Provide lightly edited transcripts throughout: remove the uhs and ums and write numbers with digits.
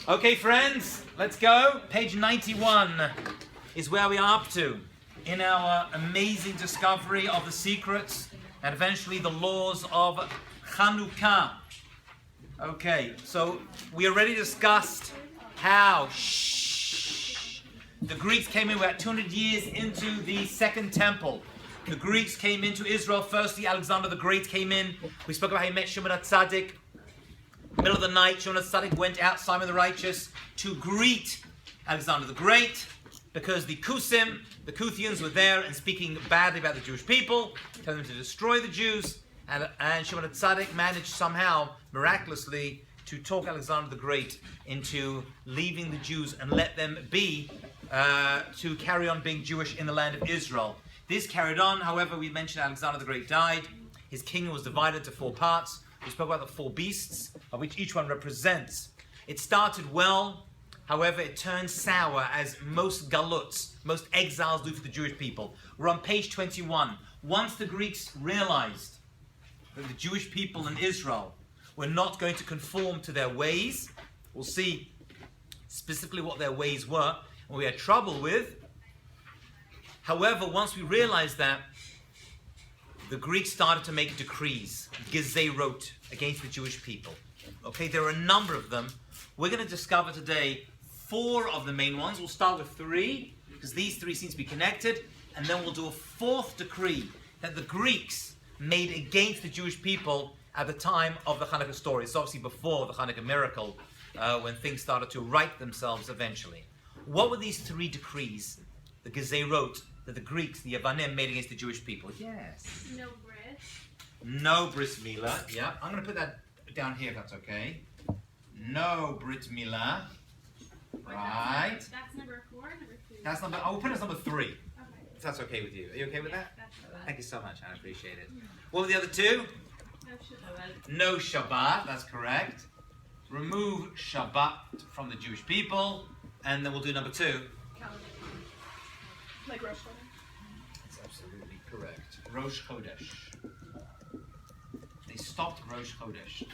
Okay, friends, let's go. Page 91 is where we are up to in our amazing discovery of the secrets and eventually the laws of Chanukah. Okay, so we already discussed how the Greeks came in. We're at 200 years into the Second Temple. The Greeks came into Israel. Firstly, Alexander the Great came in. We spoke about how he met Shimon HaTzadik. Middle of the night, Shimon HaTzadik went out, Simon the Righteous, to greet Alexander the Great, because the Kusim, the Kuthians, were there and speaking badly about the Jewish people, telling them to destroy the Jews, and Shimon HaTzadik managed somehow, miraculously, to talk Alexander the Great into leaving the Jews and let them be, to carry on being Jewish in the land of Israel. This carried on. However, we mentioned Alexander the Great died. His kingdom was divided into 4 parts. We spoke about the 4 beasts, of which each one represents. It started well, however, it turned sour, as most galuts, most exiles do for the Jewish people. We're on page 21. Once the Greeks realized that the Jewish people in Israel were not going to conform to their ways, we'll see specifically what their ways were, and we had trouble with. However, once we realized that, the Greeks started to make decrees, gezerot, against the Jewish people. Okay, there are a number of them. We're going to discover today 4 of the main ones. We'll start with 3, because these 3 seem to be connected, and then we'll do a 4th decree that the Greeks made against the Jewish people at the time of the Chanukah story. It's obviously before the Chanukah miracle, when things started to right themselves eventually. What were these 3 decrees, the gezerot, that the Greeks, the Yavanim, made against the Jewish people? Yes. No bris. No bris milah. Yeah, I'm going to put that down here if that's okay. No brit milah. Right. That's number 4 or number 3? That's number. I'll put it as number 3. Okay. If that's okay with you. Are you okay with that? That's fine. Thank you so much. I appreciate it. What were the other 2? No Shabbat. No Shabbat. That's correct. Remove Shabbat from the Jewish people, and then we'll do number 2. Like Rosh Chodesh. That's absolutely correct. Rosh Chodesh. They stopped Rosh Chodesh.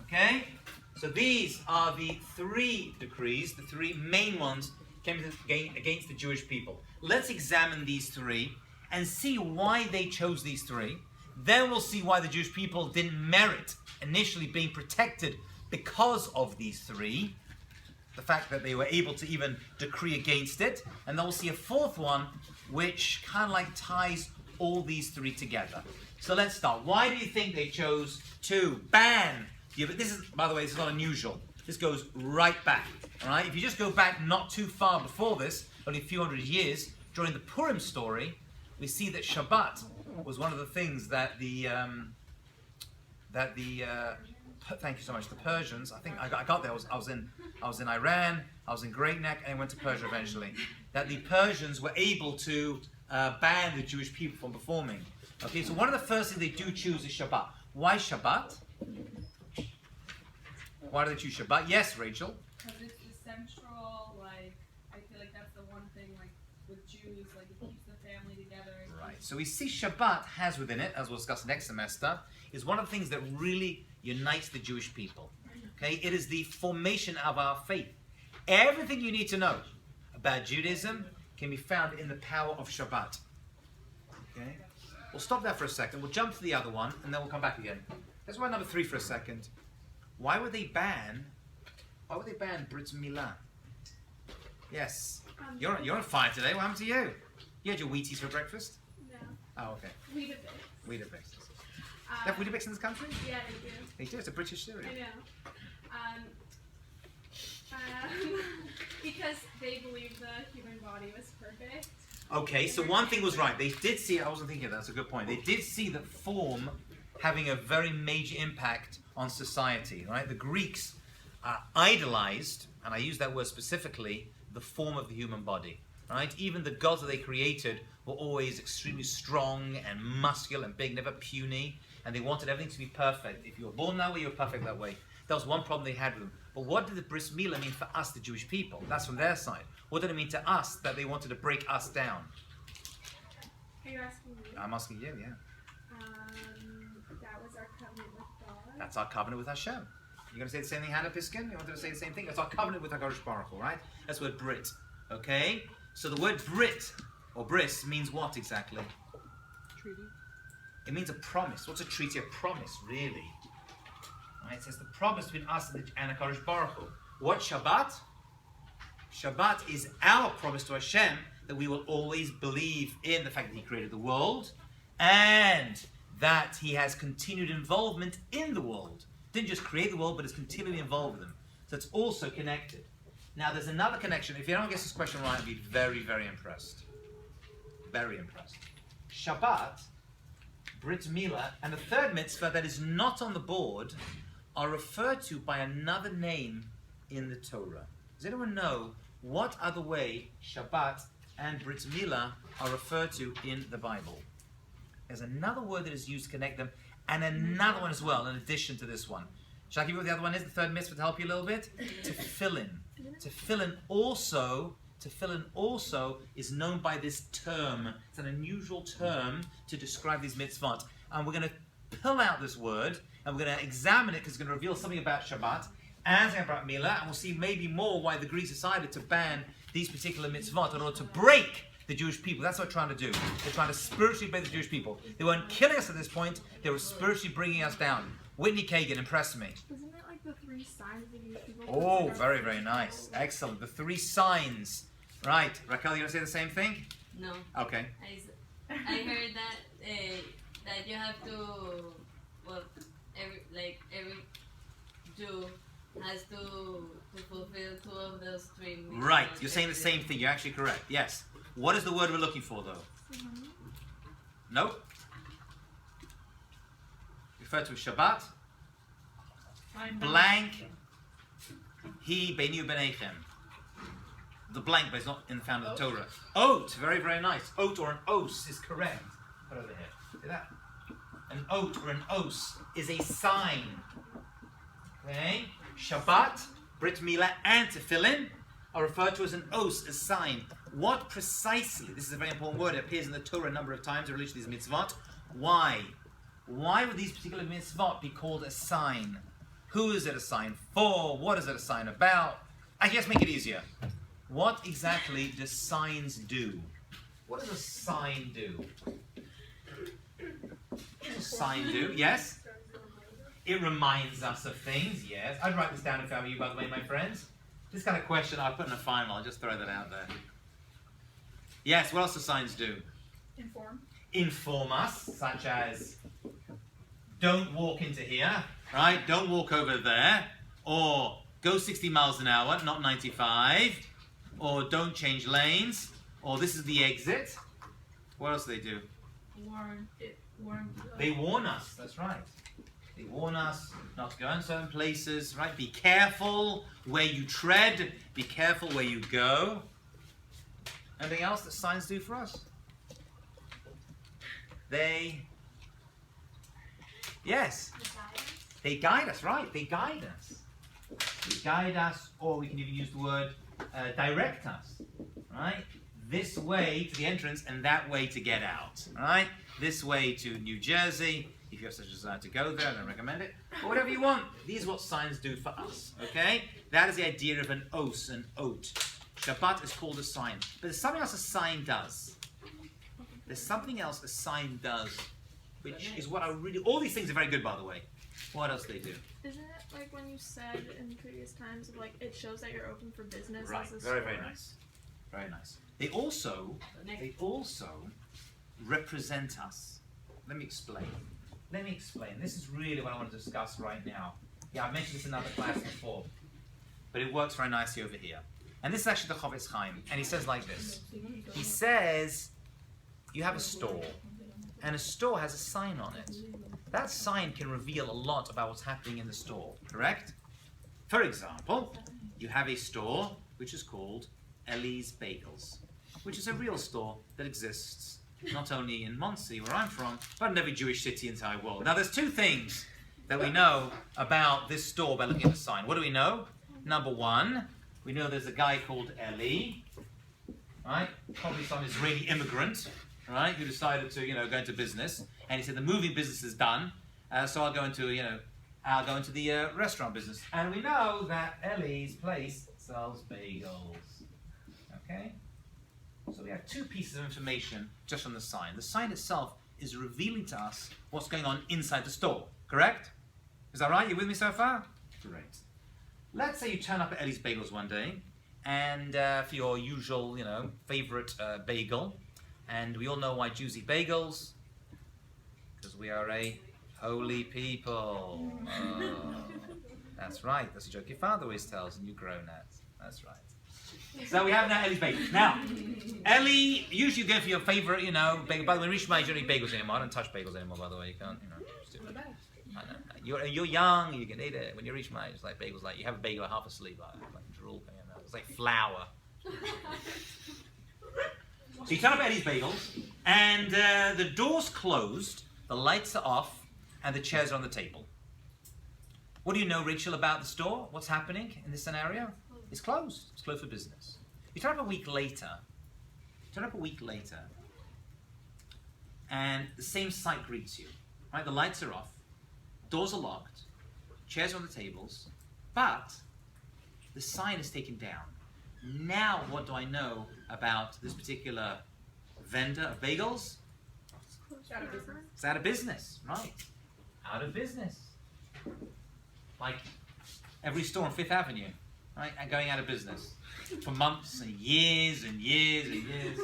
Okay? So these are the 3 decrees, the 3 main ones came against the Jewish people. Let's examine these 3 and see why they chose these 3. Then we'll see why the Jewish people didn't merit initially being protected because of these 3. The fact that they were able to even decree against it. And then we'll see a 4th one, which kind of like ties all these 3 together. So let's start. Why do you think they chose to ban? But this is, by the way, this is not unusual. This goes right back. All right. If you just go back not too far before this, only a few hundred years, during the Purim story, we see that Shabbat was one of the things that thank you so much. The Persians, I think I got there. I was in Iran. I was in Great Neck, and went to Persia eventually. That the Persians were able to ban the Jewish people from performing. Okay, so one of the first things they do choose is Shabbat. Why Shabbat? Why do they choose Shabbat? Yes, Rachel. Because it's the central, like, I feel like that's the one thing, like, with Jews, like, it keeps the family together. Right. So we see Shabbat has within it, as we'll discuss next semester, is one of the things that really unites the Jewish people. Okay, it is the formation of our faith. Everything you need to know about Judaism can be found in the power of Shabbat. Okay, we'll stop there for a second. We'll jump to the other one, and then we'll come back again. Let's write number 3 for a second. Why would they ban Brit Milah? Yes, you're on fire today. What happened to you? You had your Wheaties for breakfast? No. Oh, okay. Weetabix. Weetabix. They have Weetabix in this country? Yeah, they do. They do. It's a British cereal. I know. Because they believe the human body was perfect. Okay, so one thing was right. They did see, I wasn't thinking of that, that's a good point. They did see that form having a very major impact on society, right? The Greeks idolized, and I use that word specifically, the form of the human body, right? Even the gods that they created were always extremely strong and muscular and big, never puny, and they wanted everything to be perfect. If you were born that way, you were perfect that way. That was one problem they had with them. But what did the bris milah mean for us, the Jewish people? That's from their side. What did it mean to us that they wanted to break us down? Are you asking me? I'm asking you, yeah. That was our covenant with God. That's our covenant with Hashem. You're going to say the same thing, Hannah Piskin? You wanted to say the same thing? It's our covenant with HaKadosh Baruch Hu, right? That's the word Brit. Okay? So the word Brit, or bris, means what exactly? Treaty. It means a promise. What's a treaty? A promise, really. Right? It says the promise between us and HaKadosh Baruch Hu. What's Shabbat? Shabbat is our promise to Hashem that we will always believe in the fact that He created the world and that He has continued involvement in the world. Didn't just create the world, but is continually involved with them. So it's also connected. Now there's another connection. If you don't get this question right, I'll be very, very impressed. Very impressed. Shabbat, Brit Milah, and the third mitzvah that is not on the board are referred to by another name in the Torah. Does anyone know what other way Shabbat and Brit Milah are referred to in the Bible? There's another word that is used to connect them, and another one as well, in addition to this one. Shall I give you what the other one is? The third mitzvah to help you a little bit? Tefillin. Tefillin also is known by this term. It's an unusual term to describe these mitzvot. And we're going to pull out this word, and we're going to examine it because it's going to reveal something about Shabbat and about Milah, and we'll see maybe more why the Greeks decided to ban these particular mitzvot in order to break the Jewish people. That's what they're trying to do. They're trying to spiritually break the Jewish people. They weren't killing us at this point, they were spiritually bringing us down. Whitney Kagan, impress me. Isn't it like the 3 signs of the Jewish people? Oh, very, very nice. Excellent. The 3 signs. Right. Raquel, you want to say the same thing? No. Okay. I heard that you have to, well, every Jew has to fulfill 2 of those 3 mitzvot. Right. You're saying the same thing. You're actually correct. Yes. What is the word we're looking for, though? Nope. Refer to Shabbat. Blank. He benu beneichem. The blank, but it's not found in the Torah. Oat. Very, very nice. Oat or an os is correct. Put over here. See that? An oat or an os is a sign. Okay? Shabbat, Brit Milah, and Tefillin are referred to as an os, a sign. What precisely, this is a very important word, it appears in the Torah a number of times in relation to these mitzvot. Why? Why would these particular mitzvot be called a sign? Who is it a sign for? What is it a sign about? I guess make it easier. What exactly do signs do? What does a sign do? What does a sign do? Yes? It reminds us of things, yes. I'd write this down if I were you, by the way, my friends. This kind of question I'll put in a final. I'll just throw that out there. Yes, what else do signs do? Inform. Inform us, such as don't walk into here, right? Don't walk over there. Or go 60 miles an hour, not 95. Or don't change lanes. Or this is the exit. What else do they do? Warn. They warn us, that's right. They warn us not to go in certain places, right? Be careful where you tread. Be careful where you go. Anything else that signs do for us? Yes. They guide us, right? They guide us. They guide us, or we can even use the word direct us, right? This way to the entrance and that way to get out, right? This way to New Jersey. If you have such a desire to go there, I don't recommend it. But whatever you want, these are what signs do for us, okay? That is the idea of an os, an oat. Shabbat is called a sign. But there's something else a sign does. There's something else a sign does, which is what I really... All these things are very good, by the way. What else do they do? Isn't it like when you said in previous times, of like it shows that you're open for business? Right, as a very, store? very nice. Very nice. They also represent us. Let me explain. This is really what I want to discuss right now. Yeah, I mentioned this in another class before, but it works very nicely over here. And this is actually the Chofetz Chaim, and he says like this. He says, you have a store, and a store has a sign on it. That sign can reveal a lot about what's happening in the store, correct? For example, you have a store which is called Ellie's Bagels, which is a real store that exists not only in Monsey, where I'm from, but in every Jewish city in the entire world. Now, there's 2 things that we know about this store by looking at the sign. What do we know? Number 1, we know there's a guy called Eli, right? Probably some Israeli immigrant, right? Who decided to, go into business. And he said, the movie business is done, so I'll go into, I'll go into the restaurant business. And we know that Ellie's place sells bagels. Okay? So we have two pieces of information just on the sign. The sign itself is revealing to us what's going on inside the store. Correct? Is that right? You with me so far? Great. Let's say you turn up at Ellie's Bagels one day, and for your usual, favorite bagel, and we all know why Jews eat bagels, because we are a holy people. Oh, that's right. That's a joke your father always tells, and you grown at. That's right. So we have now Ellie's Bagels. Now, Ellie, usually you go for your favorite, bagel. By the way, when you reach my age, you don't eat bagels anymore. I don't touch bagels anymore, by the way. You can't, just do it. I know. You're young, you can eat it. When you reach my age, it's like bagels, like you have a bagel half asleep, like drool coming out. It's like flour. So you turn up Eddie's Bagels, and the door's closed, the lights are off, and the chairs are on the table. What do you know, Rachel, about the store? What's happening in this scenario? It's closed. It's closed for business. You turn up a week later, and the same sight greets you. Right? The lights are off, doors are locked, chairs are on the tables, but the sign is taken down. Now what do I know about this particular vendor of bagels? It's out of business, right? Out of business. Like every store on Fifth Avenue, right? And going out of business for months and years and years and years.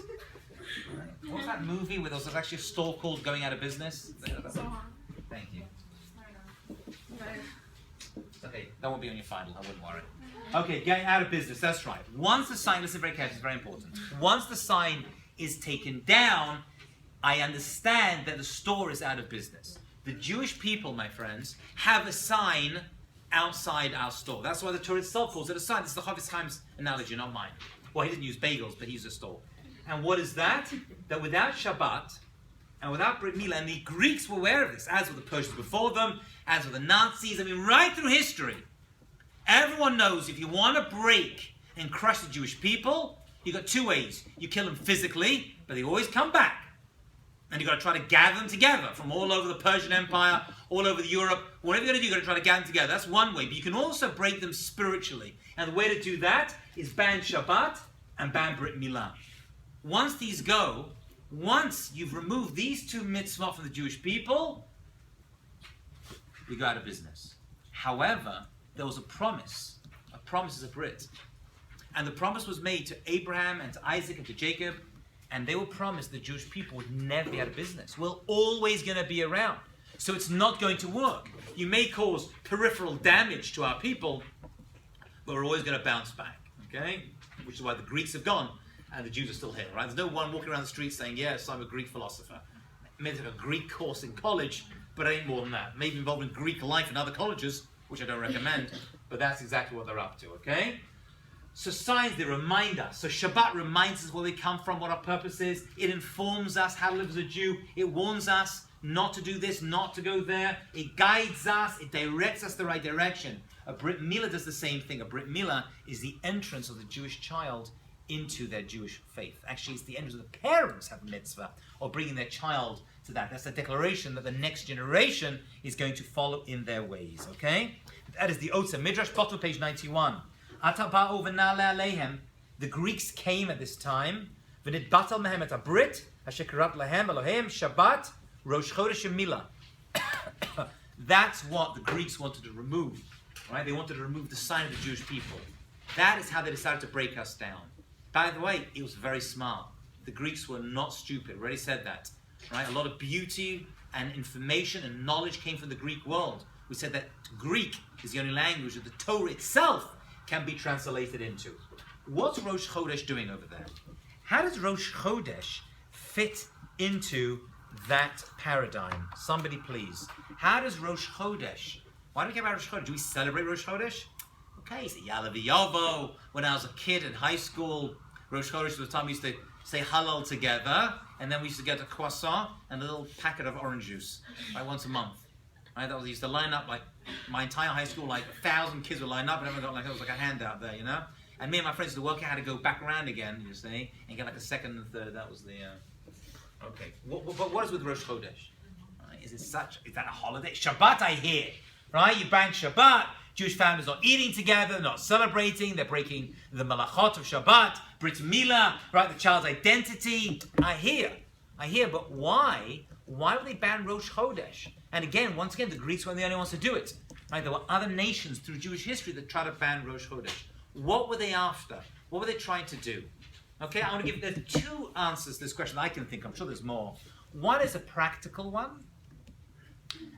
Right? What was that movie where there was actually a store called Going Out of Business? Thank you. Okay, that won't be on your final, I wouldn't worry. Okay, going out of business, that's right. Once the sign, listen very carefully, it's very important. Once the sign is taken down, I understand that the store is out of business. The Jewish people, my friends, have a sign outside our store. That's why the Torah itself calls it a sign. This is the Chavis Chaim's analogy, not mine. Well, he didn't use bagels, but he used a store. And what is that? That without Shabbat, and without Brit Milah, and the Greeks were aware of this, as were the Persians before them, as were the Nazis, right through history. Everyone knows if you want to break and crush the Jewish people, you've got two ways. You kill them physically, but they always come back. And you've got to try to gather them together from all over the Persian Empire, all over Europe. Whatever you're going to do, you've got to try to gather them together. That's one way. But you can also break them spiritually. And the way to do that is ban Shabbat and ban Brit Milah. Once these go, once you've removed these two mitzvot from the Jewish people, you go out of business. However, there was a promise. A promise is a Brit. And the promise was made to Abraham and to Isaac and to Jacob. And they were promised the Jewish people would never be out of business. We're always going to be around. So it's not going to work. You may cause peripheral damage to our people, but we're always going to bounce back. Okay? Which is why the Greeks have gone and the Jews are still here. Right? There's no one walking around the street saying, yes, I'm a Greek philosopher. I may take a Greek course in college, but it ain't more than that. Maybe involved in Greek life in other colleges, which I don't recommend, but that's exactly what they're up to. Okay? So signs, they remind us. So Shabbat reminds us where we come from, what our purpose is. It informs us how to live as a Jew. It warns us not to do this, not to go there. It guides us. It directs us the right direction. A Brit Milah does the same thing. A Brit Milah is the entrance of the Jewish child into their Jewish faith. Actually, it's the entrance of the parents have a mitzvah of bringing their child to that. That's a declaration that the next generation is going to follow in their ways. Okay? That is the Otza. Midrash bottom, page 91. The Greeks came at this time. Shabbat, Rosh Chodesh Milah. That's what the Greeks wanted to remove. Right? They wanted to remove the sign of the Jewish people. That is how they decided to break us down. By the way, it was very smart. The Greeks were not stupid. We already said that. Right? A lot of beauty and information and knowledge came from the Greek world. We said that Greek is the only language that the Torah itself can be translated into. What's Rosh Chodesh doing over there? How does Rosh Chodesh fit into that paradigm? Somebody please. How does Rosh Chodesh, why do we care about Rosh Chodesh? Do we celebrate Rosh Chodesh? Okay, it's Ya'aleh V'Yavo. When I was a kid in high school, Rosh Chodesh was the time we used to say Hallel together, and then we used to get a croissant and a little packet of orange juice, right, once a month. Right, that was, we used to line up, like, my entire high school, like 1,000 kids would line up, and everyone got, like, it was like a handout there, you know? And me and my friends used to work out how to go back around again, you see, and get like a second and third. That was the, okay. But what is with Rosh Chodesh? Is that a holiday? Shabbat, I hear. right? You ban Shabbat. Jewish families not eating together, not celebrating. They're breaking the malachot of Shabbat, Brit Milah, right? The child's identity. I hear. But why? Why would they ban Rosh Chodesh? And again, once again, the Greeks weren't the only ones to do it. Right? There were other nations through Jewish history that tried to ban Rosh Chodesh. What were they after? What were they trying to do? Okay, I want to give there's two answers to this question I can think. I'm sure there's more. One is a practical one,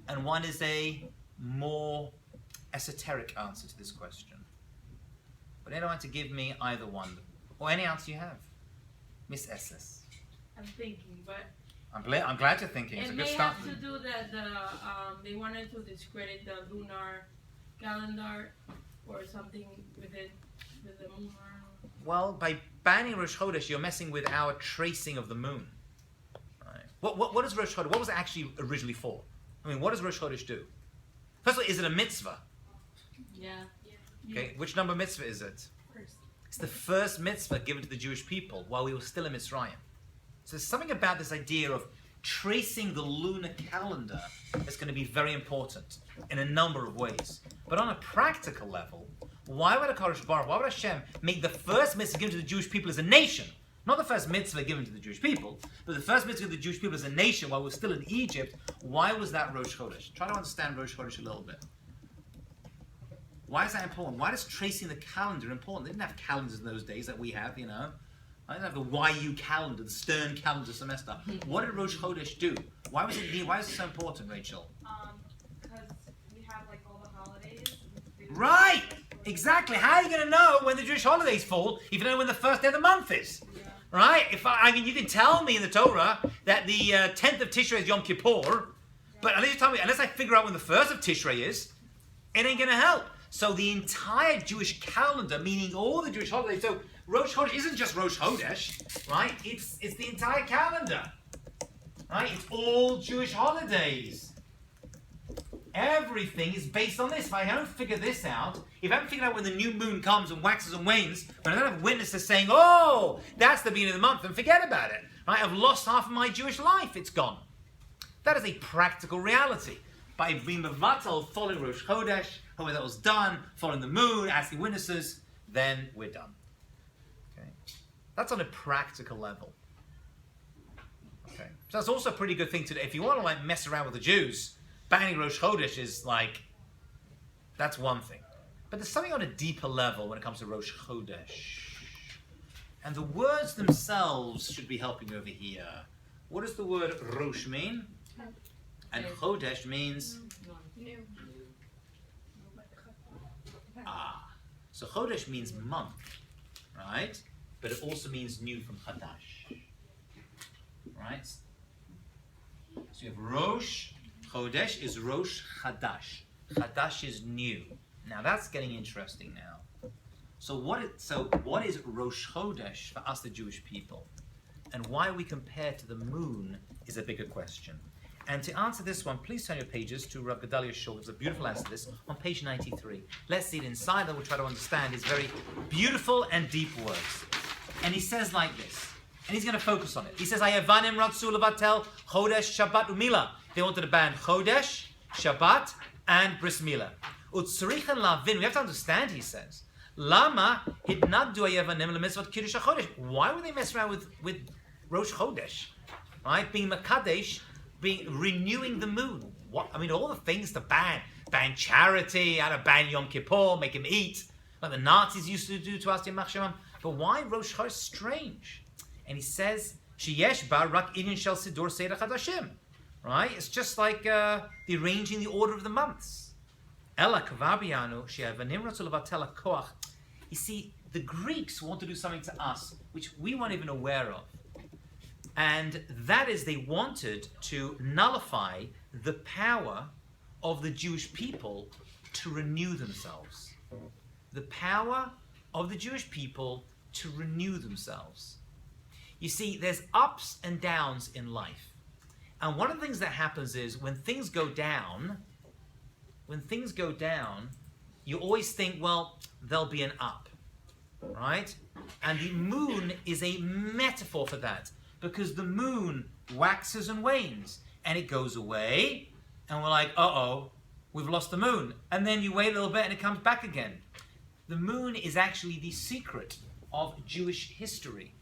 and one is a more esoteric answer to this question. But anyone to give me either one, or any answer you have, Miss Esses. I'm thinking, but I'm glad you're thinking. It's a it good may start. have to do that they wanted to discredit the lunar calendar or something with the moon. Well, by banning Rosh Chodesh, you're messing with our tracing of the moon. Right. What is Rosh Chodesh? What was it actually originally for? I mean, what does Rosh Chodesh do? First of all, is it a mitzvah? Yeah. Okay, which number mitzvah is it? First. It's the first mitzvah given to the Jewish people while we were still in Mitzrayim. So there's something about this idea of tracing the lunar calendar that's going to be very important in a number of ways. But on a practical level, why would why would Hashem make the first mitzvah given to the Jewish people as a nation? Not the first mitzvah given to the Jewish people, but the first mitzvah to the Jewish people as a nation while we're still in Egypt. Why was that Rosh Chodesh? Try to understand Rosh Chodesh a little bit. Why is that important? Why is tracing the calendar important? They didn't have calendars in those days that we have, you know. I didn't have the YU calendar, the Stern calendar semester. What did Rosh Chodesh do? Why was it? Why is it so important, Rachel? Because we have like all the holidays. Right. Exactly. How are you going to know when the Jewish holidays fall if you don't know when the first day of the month is? Yeah. Right? I mean, you can tell me in the Torah that the 10th of Tishrei is Yom Kippur, but unless I figure out when the 1st of Tishrei is, it ain't going to help. So the entire Jewish calendar, meaning all the Jewish holidays, so Rosh Chodesh isn't just Rosh Chodesh, right? It's the entire calendar, right? It's all Jewish holidays. Everything is based on this. If I don't figure this out, if I haven't figured out when the new moon comes and waxes and wanes, but I don't have witnesses saying, oh, that's the beginning of the month, then forget about it. Right? I've lost half of my Jewish life. It's gone. That is a practical reality. By being mevatel, following Rosh Chodesh, hoping that was done, following the moon, asking witnesses, then we're done. Okay, that's on a practical level. Okay, so that's also a pretty good thing to do. If you want to like mess around with the Jews, banning Rosh Chodesh is like, that's one thing. But there's something on a deeper level when it comes to Rosh Chodesh. And the words themselves should be helping you over here. What does the word Rosh mean? And Chodesh means? New. So Chodesh means month, right? But it also means new from Chadash. Right? So you have Rosh, Chodesh is Rosh Chadash. Chadash is new. Now that's getting interesting now. So what is Rosh Chodesh for us, the Jewish people? And why we compare to the moon is a bigger question. And to answer this one, please turn your pages to Rav Gedaliah Shul. It's a beautiful answer to this on page 93. Let's see it inside, and we'll try to understand his very beautiful and deep words. And he says like this, and he's going to focus on it. He says, "Hayavanim ratzu levatel Chodesh, Shabbat, u'Milah." They wanted to ban Chodesh, Shabbat, and Bris Milah. Utzrichen lavin. We have to understand, he says. Lama hidnadu hayavanim lemitzvot kiddush hachodesh. Why would they mess around with Rosh Chodesh? Right, being Makadesh, renewing the moon. What? I mean, all the things to ban charity, how to ban Yom Kippur, make him eat, like the Nazis used to do to us in Machshavim. But why Rosh Chodesh? Strange. And he says, "Sheyesh ba rak inyan shel sidur seder chadashim." Right? It's just like the arranging the order of the months. Ela kavabianu she'avanim ratzu levatel hakoach. You see, the Greeks want to do something to us which we weren't even aware of. And that is, they wanted to nullify the power of the Jewish people to renew themselves. The power of the Jewish people to renew themselves. You see, there's ups and downs in life. And one of the things that happens is when things go down, you always think, well, there'll be an up, right? And the moon is a metaphor for that. Because the moon waxes and wanes, and it goes away, and we're like, uh-oh, we've lost the moon. And then you wait a little bit and it comes back again. The moon is actually the secret of Jewish history.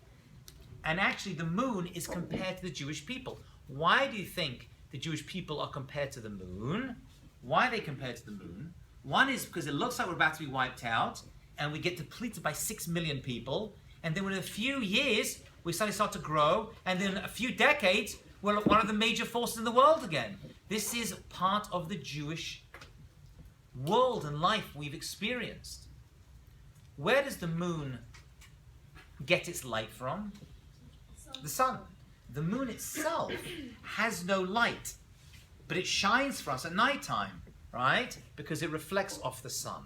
And actually the moon is compared to the Jewish people. Why do you think the Jewish people are compared to the moon? Why are they compared to the moon? One is because it looks like we're about to be wiped out, and we get depleted by 6 million people, and then within a few years, we suddenly start to grow, and then a few decades, we're one of the major forces in the world again. This is part of the Jewish world and life we've experienced. Where does the moon get its light from? The sun. The moon itself has no light, but it shines for us at night time, right? Because it reflects off the sun.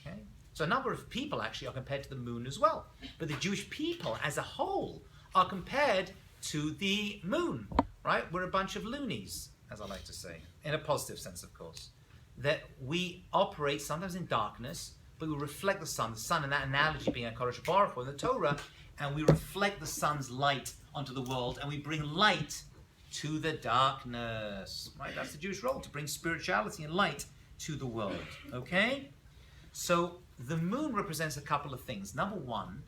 Okay? So a number of people actually are compared to the moon as well. But the Jewish people as a whole are compared to the moon, right? We're a bunch of loonies, as I like to say, in a positive sense, of course. That we operate sometimes in darkness, but we reflect the sun in that analogy being a Kodesh Baruch Hu in the Torah, and we reflect the sun's light onto the world, and we bring light to the darkness. Right? That's the Jewish role, to bring spirituality and light to the world. Okay? So the moon represents a couple of things. Number one,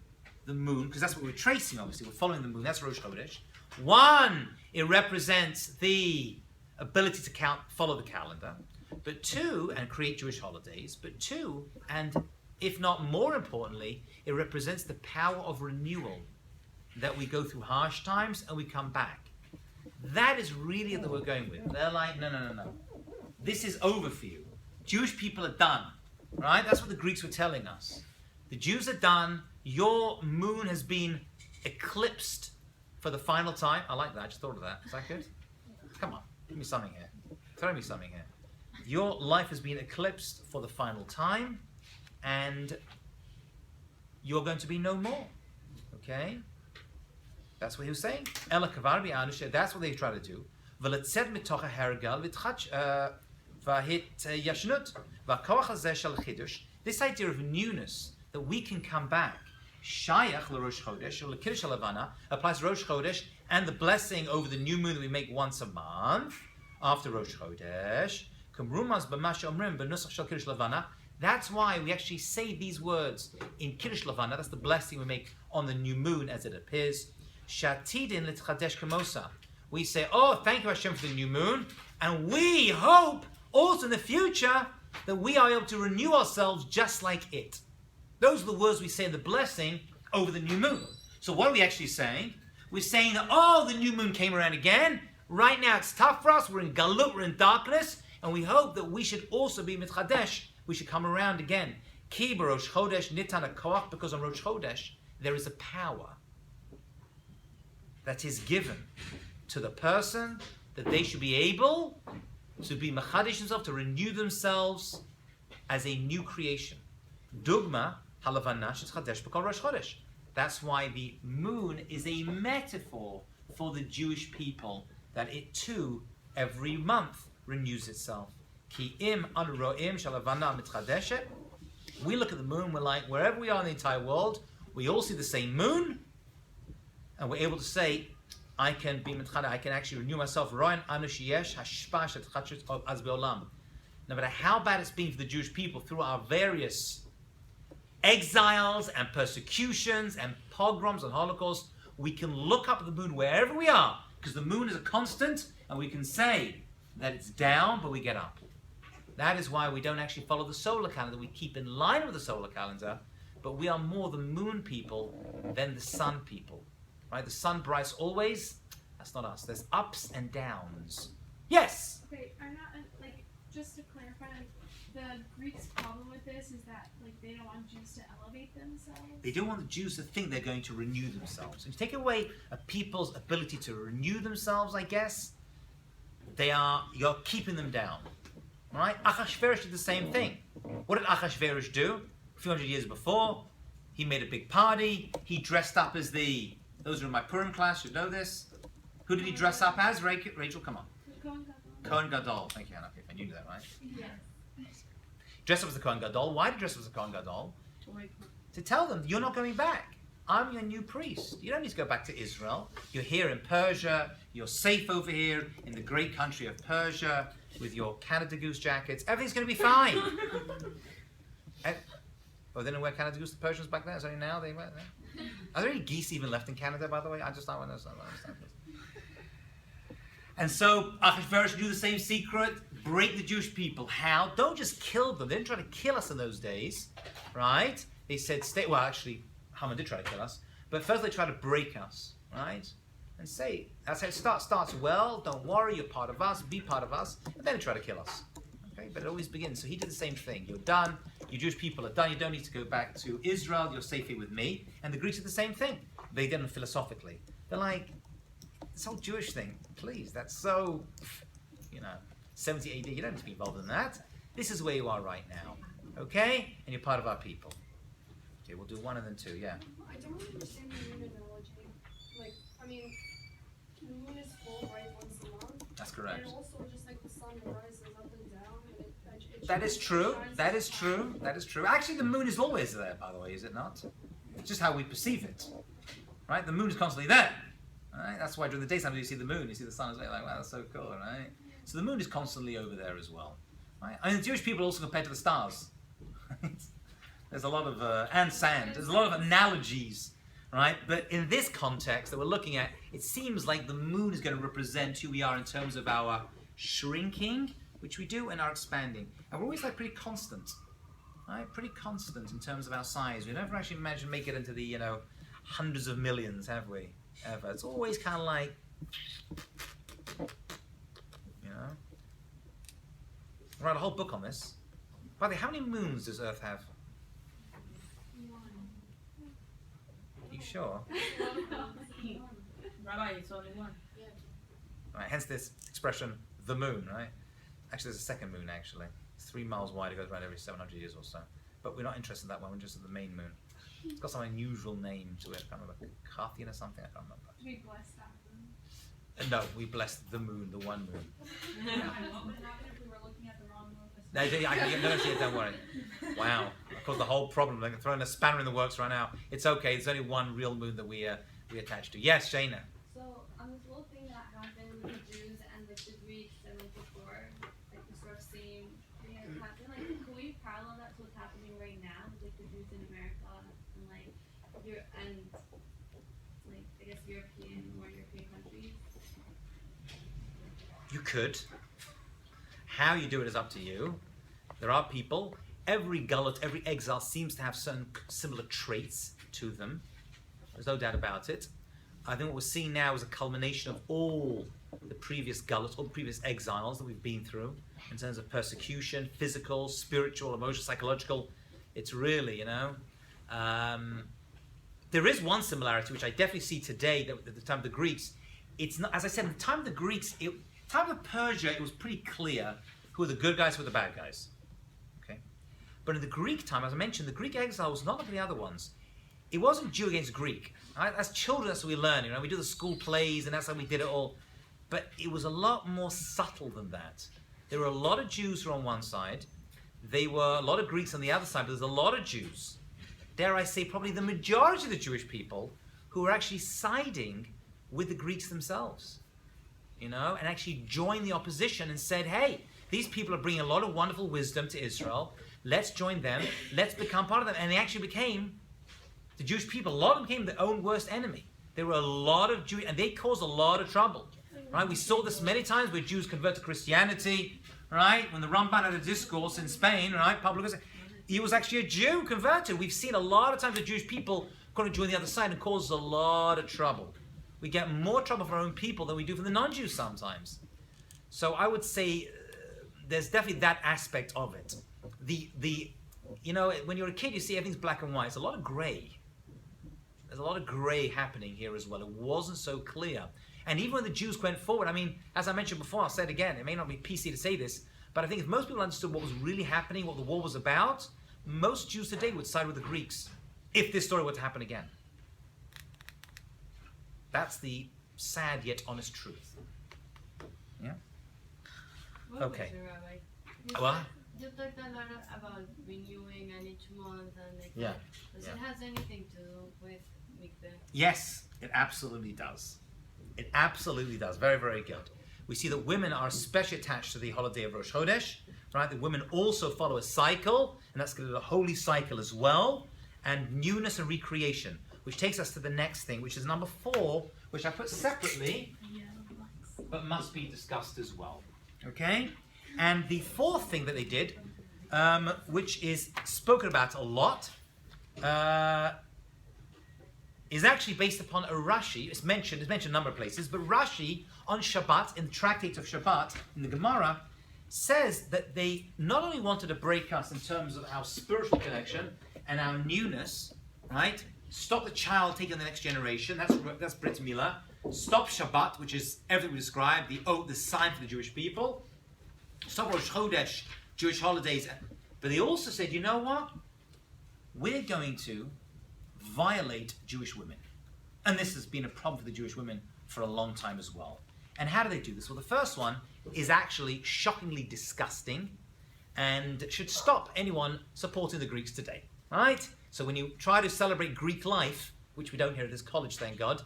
the moon, because that's what we're tracing, obviously. We're following the moon. That's Rosh Chodesh. One, it represents the ability to follow the calendar. But two, and create Jewish holidays. But two, and if not more importantly, it represents the power of renewal, that we go through harsh times and we come back. That is really what we're going with. They're like, no. This is over for you. Jewish people are done. Right? That's what the Greeks were telling us. The Jews are done. Your moon has been eclipsed for the final time. I like that. I just thought of that. Is that good? Come on. Give me something here. Throw me something here. Your life has been eclipsed for the final time, and you're going to be no more. Okay? That's what he was saying. That's what they try to do. This idea of newness, that we can come back, applies to Rosh Chodesh, and the blessing over the new moon that we make once a month after Rosh Chodesh. That's why we actually say these words in Kiddush Levana. That's the blessing we make on the new moon as it appears. We say, oh, thank you Hashem for the new moon, and we hope also in the future that we are able to renew ourselves just like it. Those are the words we say in the blessing over the new moon. So what are we actually saying? We're saying that, oh, the new moon came around again. Right now it's tough for us. We're in galut, we're in darkness. And we hope that we should also be mitchadesh. We should come around again. Ki b'Rosh Chodesh nitan hakoach, because on Rosh Chodesh there is a power that is given to the person that they should be able to be machadish themselves, to renew themselves as a new creation. Dugma halavana shetchadesh b'kol Rosh Chodesh. That's why the moon is a metaphor for the Jewish people, that it too every month renews itself. Ki im anu ro'im shalavana mitchadeshet. We look at the moon, we're like, wherever we are in the entire world, we all see the same moon, and we're able to say, I can be mitchadeh, I can actually renew myself. Ro'in anu sheyesh hashpa shetchadshut az be'olam. No matter how bad it's been for the Jewish people through our various exiles and persecutions and pogroms and Holocaust, we can look up at the moon wherever we are, because the moon is a constant, and we can say that it's down, but we get up. That is why we don't actually follow the solar calendar. We keep in line with the solar calendar, but we are more the moon people than the sun people. Right? The sun brights always. That's not us. There's ups and downs. Yes? Okay, I'm not, like, just to clarify, the Greeks' problem with this is that, like, they don't want Jews to elevate themselves. They don't want the Jews to think they're going to renew themselves. If you take away a people's ability to renew themselves, I guess, you're keeping them down. Right? Achashverosh did the same thing. What did Achashverosh do? A few hundred years before, he made a big party. He dressed up as those who are in my Purim class should know this. Who did he dress up as? Rachel, come on. Kohen Gadol. Thank you, Hannah. Okay, you knew that, right? Yes. Dress up as the Kohen Gadol. Why did he dress up as the Kohen Gadol? To tell them, you're not going back. I'm your new priest. You don't need to go back to Israel. You're here in Persia. You're safe over here in the great country of Persia. with your Canada Goose jackets. Everything's going to be fine. Oh, they didn't wear Canada Goose, the Persians back then? It's only now they wear that? Are there any geese even left in Canada, by the way? I just don't understand this. And so Ahasuerus do the same secret, break the Jewish people. How? Don't just kill them. They didn't try to kill us in those days, right? They said, well, actually, Haman did try to kill us. But first they tried to break us, right? And say, that's how it starts. Starts well, don't worry, you're part of us, be part of us. And then they try to kill us. Okay? But it always begins. So he did the same thing. You're done. You Jewish people are done. You don't need to go back to Israel. You're safe here with me. And the Greeks did the same thing. They did it philosophically. They're like, this whole Jewish thing, please, that's so, 70 AD, you don't need to be involved in that. This is where you are right now. Okay? And you're part of our people. Okay, we'll do one and then two, yeah. I don't understand the moon analogy. Like, I mean, the moon is full, right, once a month. That's correct. And also, just like the sun rises up and down. And it That is true. That is true. That is true. Actually, the moon is always there, by the way, is it not? It's just how we perceive it. Right? The moon is constantly there. Right? That's why during the daytime you see the moon, you see the sun, it's like, wow, that's so cool, right? So the moon is constantly over there as well. Right? I mean, the Jewish people are also compared to the stars. Right? There's a lot of, and sand, there's a lot of analogies, right? But in this context that we're looking at, it seems like the moon is going to represent who we are in terms of our shrinking, which we do, and our expanding. And we're always like pretty constant, right? Pretty constant in terms of our size. We never actually managed to make it into the, hundreds of millions, have we? Ever. It's always kind of like, I wrote a whole book on this. By the way, how many moons does Earth have? You sure? Rabbi, it's only one. Right, hence this expression, the moon, right? Actually, there's a second moon, actually. It's 3 miles wide. It goes around every 700 years or so. But we're not interested in that one. We're interested in the main moon. It's got some unusual name to it. I can't remember. Carthian or something? I can't remember. We bless that moon. No, we blessed the moon, the one moon. What would happen if we were looking at the wrong moon? No, I can get notice it, don't worry. Wow. Of course, the whole problem. They're throwing a spanner in the works right now. It's okay. There's only one real moon that we attach to. Yes, Shayna. So this little thing that happened with the Jews and with the Greeks and like before, like the sort of same thing that happened. Like, can we parallel that to what's happening right now with like the Jews in America and like I guess more European countries? You could. How you do it is up to you. There are people. Every gullet, every exile seems to have certain similar traits to them. There's no doubt about it. I think what we're seeing now is a culmination of all the previous gullets, all the previous exiles that we've been through in terms of persecution, physical, spiritual, emotional, psychological. It's really, there is one similarity which I definitely see today that at the time of the Greeks. It's not, as I said, in the time of the Greeks, time of Persia, it was pretty clear who are the good guys, who are the bad guys. Okay? But in the Greek time, as I mentioned, the Greek exile was not like the other ones. It wasn't Jew against Greek. Right? As children, that's what we learn. We do the school plays, and that's how we did it all. But it was a lot more subtle than that. There were a lot of Jews who were on one side. There were a lot of Greeks on the other side, but there's a lot of Jews, dare I say, probably the majority of the Jewish people, who were actually siding with the Greeks themselves. And actually joined the opposition and said, hey, these people are bringing a lot of wonderful wisdom to Israel. Let's join them. Let's become part of them. And they actually became, the Jewish people, a lot of them became their own worst enemy. There were a lot of Jews, and they caused a lot of trouble. Right? We saw this many times where Jews convert to Christianity, right? When the Ramban had a discourse in Spain, right? Pablo, he was actually a Jew converted. We've seen a lot of times the Jewish people going to join the other side and cause a lot of trouble. We get more trouble from our own people than we do from the non-Jews sometimes. So I would say there's definitely that aspect of it. When you're a kid, you see everything's black and white. It's a lot of gray. There's a lot of gray happening here as well. It wasn't so clear. And even when the Jews went forward, I mean, as I mentioned before, I'll say it again, it may not be PC to say this, but I think if most people understood what was really happening, what the war was about, most Jews today would side with the Greeks if this story were to happen again. That's the sad yet honest truth. Yeah? Okay. What? You talked a lot about renewing and each month and like Yeah. Does it have anything to do with mikveh? Yes, it absolutely does. It absolutely does. Very, very good. we see that women are especially attached to the holiday of Rosh Chodesh, right? The women also follow a cycle, and that's a holy cycle as well, and newness and recreation, which takes us to the next thing, which is number 4, which I put separately, but must be discussed as well. Okay? And the 4th thing that they did, which is spoken about a lot, is actually based upon a Rashi. It's mentioned a number of places, but Rashi on Shabbat, in the tractate of Shabbat, in the Gemara, says that they not only wanted to break us in terms of our spiritual connection and our newness, right? Stop the child taking the next generation, that's Brit Milah. Stop Shabbat, which is everything we described, the oath, the sign for the Jewish people. Stop Rosh Chodesh, Jewish holidays. But they also said, you know what? We're going to violate Jewish women. And this has been a problem for the Jewish women for a long time as well. And how do they do this? Well, the first one is actually shockingly disgusting and should stop anyone supporting the Greeks today, right? So when you try to celebrate Greek life, which we don't here at this college, thank God,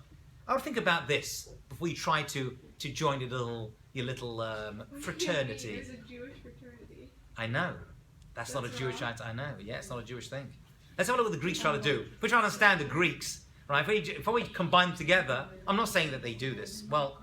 I would think about this before you try to join your little fraternity. There's a Jewish fraternity. I know. That's not a Jewish. wrong. I know. Yeah, it's not a Jewish thing. Let's have a look what the Greeks try to do. If we try to understand the Greeks, right? If we combine them together, I'm not saying that they do this. Well,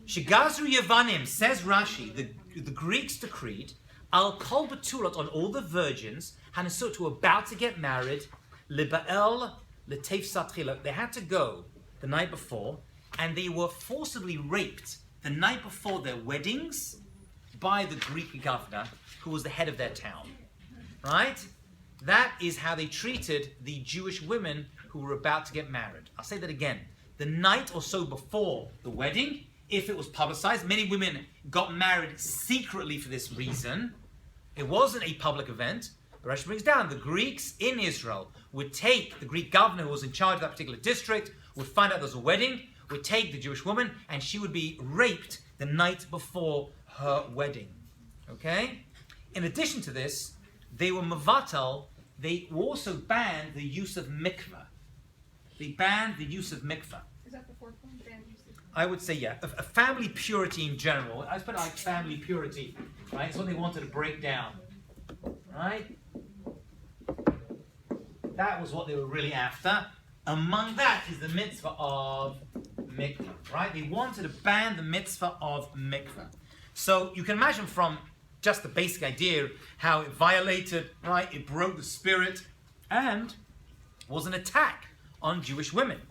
Shigazru Yavanim, says Rashi, the Greeks decreed, Al Kol Betulot, on all the virgins, Hanasut, who were about to get married, Liba'el L'Teif Satchila, they had to go the night before, and they were forcibly raped the night before their weddings by the Greek governor, who was the head of their town. Right? That is how they treated the Jewish women who were about to get married. I'll say that again. The night or so before the wedding, if it was publicized, many women got married secretly for this reason. It wasn't a public event. But Rashi brings down the Greeks in Israel would take the Greek governor who was in charge of that particular district, would find out there was a wedding, would take the Jewish woman, and she would be raped the night before her wedding. Okay? In addition to this, they were mavatal. They also banned the use of mikveh. They banned the use of mikveh. Is that the 4th one? Banned use of- I would say, yeah. A family purity in general. I put like family purity, right? It's what they wanted to break down, right? That was what they were really after. Among that is the mitzvah of mikveh, right? They wanted to ban the mitzvah of mikveh. So you can imagine from just the basic idea how it violated, right? It broke the spirit and was an attack on Jewish women,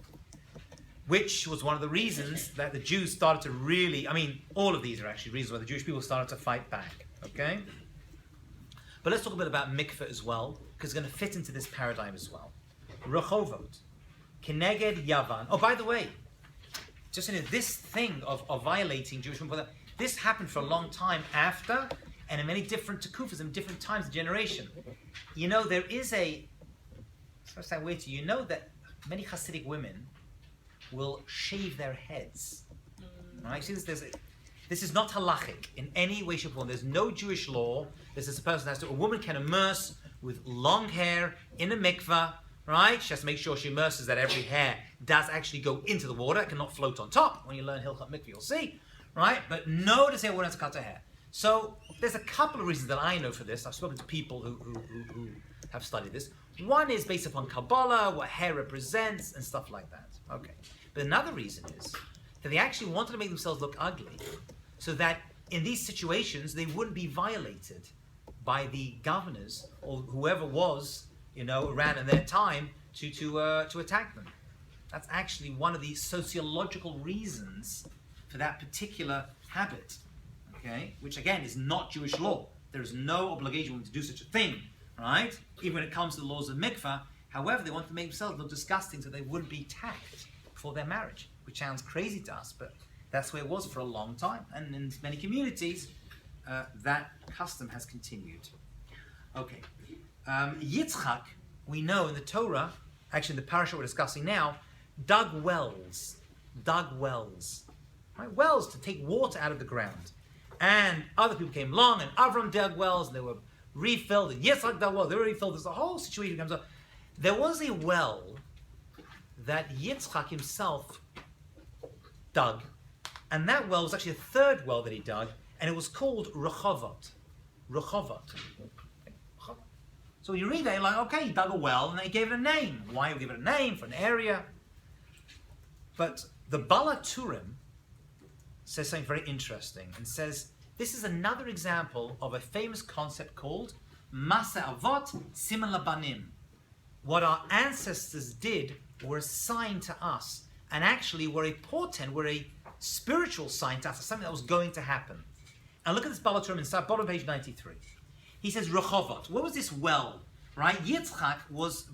which was one of the reasons that the Jews started to really, all of these are actually reasons why the Jewish people started to fight back, okay? But let's talk a bit about mikveh as well, because it's going to fit into this paradigm as well. Rechovot, Keneged Yavan. Oh, by the way, just in this thing of violating Jewish women, this happened for a long time after, and in many different tekufas, in different times of generation. You know, there is you know that many Hasidic women will shave their heads. Right? See, this is not halachic in any way, shape, or form. There's no Jewish law. This is a person has to. A woman can immerse with long hair in a mikveh, right? She has to make sure she immerses that every hair does actually go into the water. It cannot float on top. When you learn Hilchot Mikveh, you'll see, right? But no to say a woman has to cut her hair. So there's a couple of reasons that I know for this. I've spoken to people who have studied this. One is based upon Kabbalah, what hair represents, and stuff like that. Okay. But another reason is that they actually wanted to make themselves look ugly, so that in these situations they wouldn't be violated by the governors or whoever was, around in their time to attack them. That's actually one of the sociological reasons for that particular habit. Okay, which again is not Jewish law. There is no obligation to do such a thing, right? Even when it comes to the laws of mikveh. However, they want to make themselves look disgusting so they wouldn't be attacked for their marriage, which sounds crazy to us, but that's the way it was for a long time. And in many communities, that custom has continued. Okay. Yitzchak, we know in the Torah, actually in the parasha we're discussing now, dug wells. Right? Wells to take water out of the ground. And other people came along, and Avram dug wells, and they were refilled, and Yitzchak dug wells, they were refilled. There's a whole situation that comes up. There was a well that Yitzchak himself dug, And that well was actually the third well that he dug, and it was called Rehovot. Rehovot. So you read that, you're like, okay, he dug a well, and they gave it a name. Why would he give it a name? For an area. But the Bala Turim says something very interesting, and says, this is another example of a famous concept called Masa Avot Siman Labanim. What our ancestors did were a sign to us, and actually were a portent, were a spiritual sign to us, something that was going to happen. And look at this Bala Turim inside, bottom of page 93. He says, Rehovot. What was this well? Right? Yitzchak was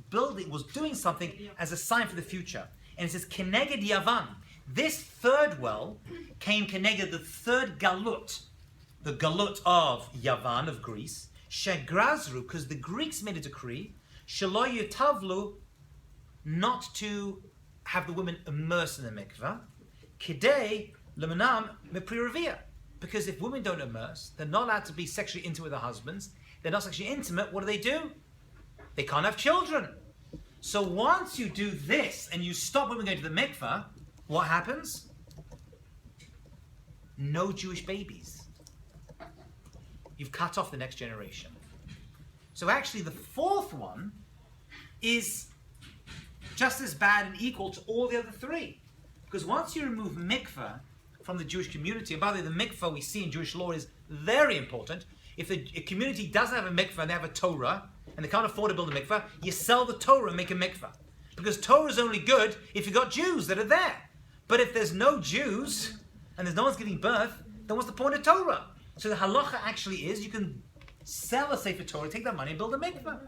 doing something as a sign for the future. And it says, Keneged Yavan. This third well came Keneged, the third galut, the galut of Yavan, of Greece, Shegrazru, because the Greeks made a decree, Shelo Yutavlu, not to have the women immersed in the mikveh, Kidei Lemanam Mepririvia. Because if women don't immerse, they're not allowed to be sexually intimate with their husbands. They're not sexually intimate. What do? They can't have children. So once you do this and you stop women going to the mikveh, what happens? No Jewish babies. You've cut off the next generation. So actually the fourth one is just as bad and equal to all the other three. Because once you remove mikveh from the Jewish community, and by the way, the mikveh we see in Jewish law is very important. If a community doesn't have a mikveh and they have a Torah, and they can't afford to build a mikveh, you sell the Torah and make a mikveh. Because Torah is only good if you've got Jews that are there. But if there's no Jews, and there's no one's giving birth, then what's the point of Torah? So the halacha actually is, you can sell a Sefer Torah, take that money and build a mikveh.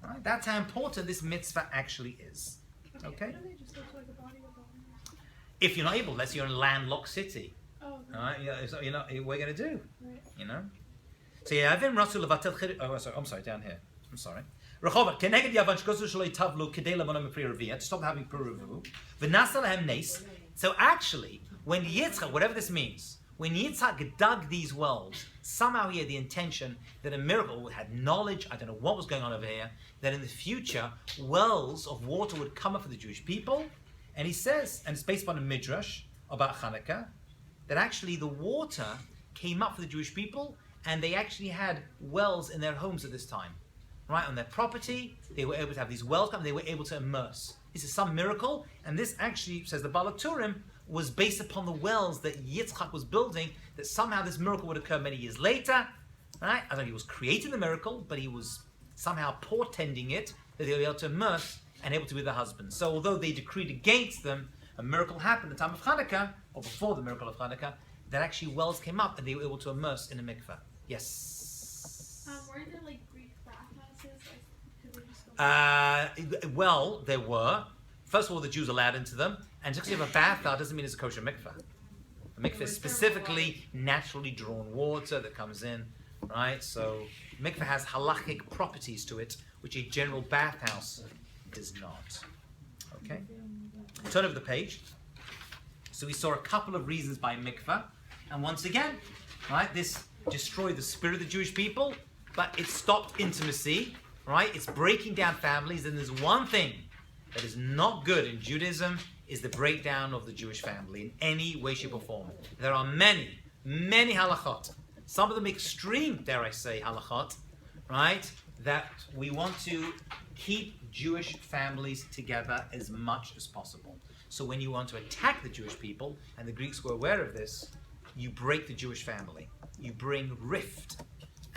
Right? That's how important this mitzvah actually is. Okay? If you're not able, unless you're in a landlocked city. Oh. Right? So you're not, what are you going to do? Right. You know? So yeah, I'm sorry, down here. I'm sorry. Rechovat, keneged yavan shkosu shaloi tavlu kedei lamono mepri revia, to stop having peruvu, v'nasa lahem nes. So actually, when Yitzchak, whatever this means, when Yitzchak dug these wells, somehow he had the intention that a miracle, had knowledge, I don't know what was going on over here, that in the future, wells of water would come up for the Jewish people. And he says, and it's based upon a midrash about Chanukah, that actually the water came up for the Jewish people, and they actually had wells in their homes at this time. Right, on their property, they were able to have these wells come, they were able to immerse. This is some miracle, and this actually, says the Bala Turim, was based upon the wells that Yitzchak was building, that somehow this miracle would occur many years later. Right? I don't know, he was creating the miracle, but he was somehow portending it, that they would be able to immerse and able to be their husbands. So although they decreed against them, a miracle happened at the time of Chanukah, or before the miracle of Chanukah, that actually wells came up and they were able to immerse in a mikveh. Yes? Weren't there like Greek bathhouses? Like, could they just go Well, there were. First of all, the Jews allowed into them, and just because you have a bath doesn't mean it's a kosher mikveh. A mikveh is specifically naturally drawn water that comes in, right? So mikveh has halachic properties to it, which a general bathhouse does not. Okay? Turn over the page. So we saw a couple of reasons by mikveh, and once again, right, this destroyed the spirit of the Jewish people, but it stopped intimacy, right? It's breaking down families, and there's one thing that is not good in Judaism is the breakdown of the Jewish family in any way, shape, or form. There are many, many halachot. Some of them extreme, dare I say, halachot, right? That we want to keep Jewish families together as much as possible. So when you want to attack the Jewish people, and the Greeks were aware of this, you break the Jewish family. You bring rift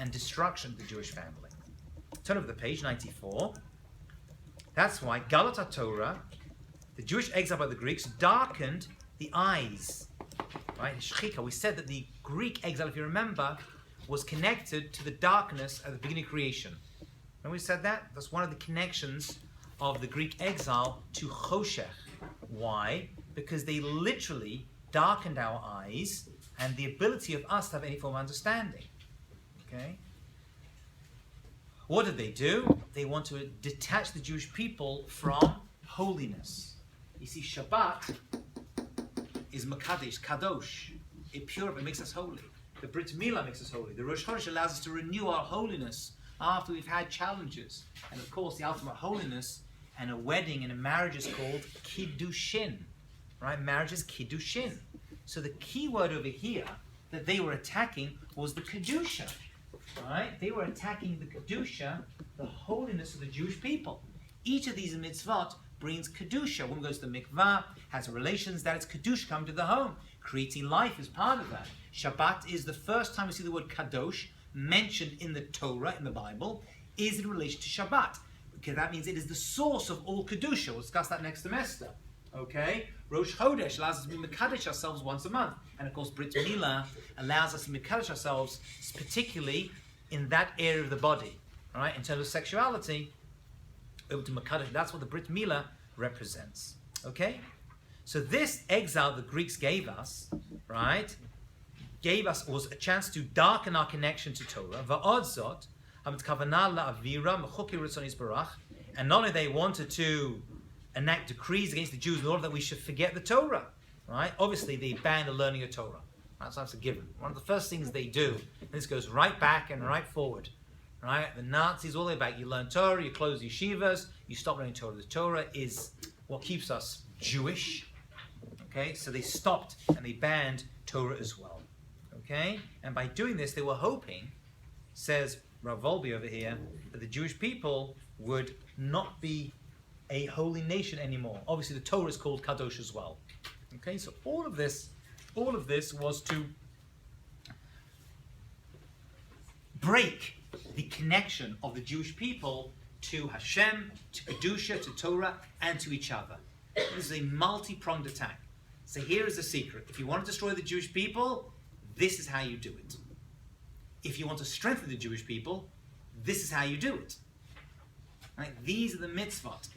and destruction to the Jewish family. Turn over the page, 94. That's why Galat Torah, the Jewish exile by the Greeks, darkened the eyes. Right? Shechika, we said that the Greek exile, if you remember, was connected to the darkness at the beginning of creation. Remember we said that? That's one of the connections of the Greek exile to Choshech. Why? Because they literally darkened our eyes and the ability of us to have any form of understanding. Okay? What did they do? They want to detach the Jewish people from holiness. You see, Shabbat is Makadesh, Kadosh. It purifies, it makes us holy. The Brit Milah makes us holy. The Rosh Chodesh allows us to renew our holiness after we've had challenges. And of course, the ultimate holiness and a wedding and a marriage is called Kiddushin. Right? Marriage is Kiddushin. So the key word over here that they were attacking was the Kedusha. Right? They were attacking the Kedusha, the holiness of the Jewish people. Each of these mitzvot brings Kedusha. One goes to the mikvah, has relations, that is Kedusha coming to the home. Creating life is part of that. Shabbat is the first time we see the word Kadosh mentioned in the Torah, in the Bible, is in relation to Shabbat. Because that means it is the source of all Kedusha. We'll discuss that next semester. Okay? Rosh Chodesh allows us to be Mekadesh ourselves once a month. And of course, Brit Milah allows us to Mekadesh ourselves, particularly in that area of the body. Alright? In terms of sexuality, over to Mekadesh, that's what the Brit Milah represents. Okay? So this exile the Greeks gave us, right, was a chance to darken our connection to Torah. And not only they wanted to enact decrees against the Jews in order that we should forget the Torah, right? Obviously, they banned the learning of Torah. That's a given. One of the first things they do, and this goes right back and right forward, right? The Nazis, all the way back, you learn Torah, you close yeshivas, you stop learning Torah. The Torah is what keeps us Jewish. Okay, so they stopped and they banned Torah as well. Okay, and by doing this, they were hoping, says Rav Volbe over here, that the Jewish people would not be a holy nation anymore. Obviously, the Torah is called Kadosh as well. Okay, so all of this was to break the connection of the Jewish people to Hashem, to Kedusha, to Torah, and to each other. This is a multi-pronged attack. So here is the secret. If you want to destroy the Jewish people, this is how you do it. If you want to strengthen the Jewish people, this is how you do it. Right? These are the mitzvot.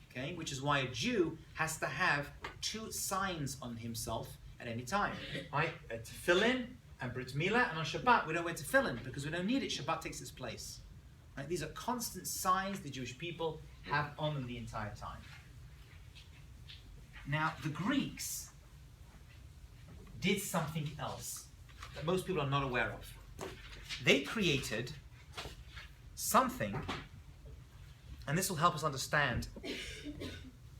Okay? Which is why a Jew has to have two signs on himself at any time. Right? A tefillin and Brit Milah, and on Shabbat we don't wear tefillin because we don't need it. Shabbat takes its place. Right? These are constant signs the Jewish people have on them the entire time. Now, the Greeks did something else that most people are not aware of. They created something, and this will help us understand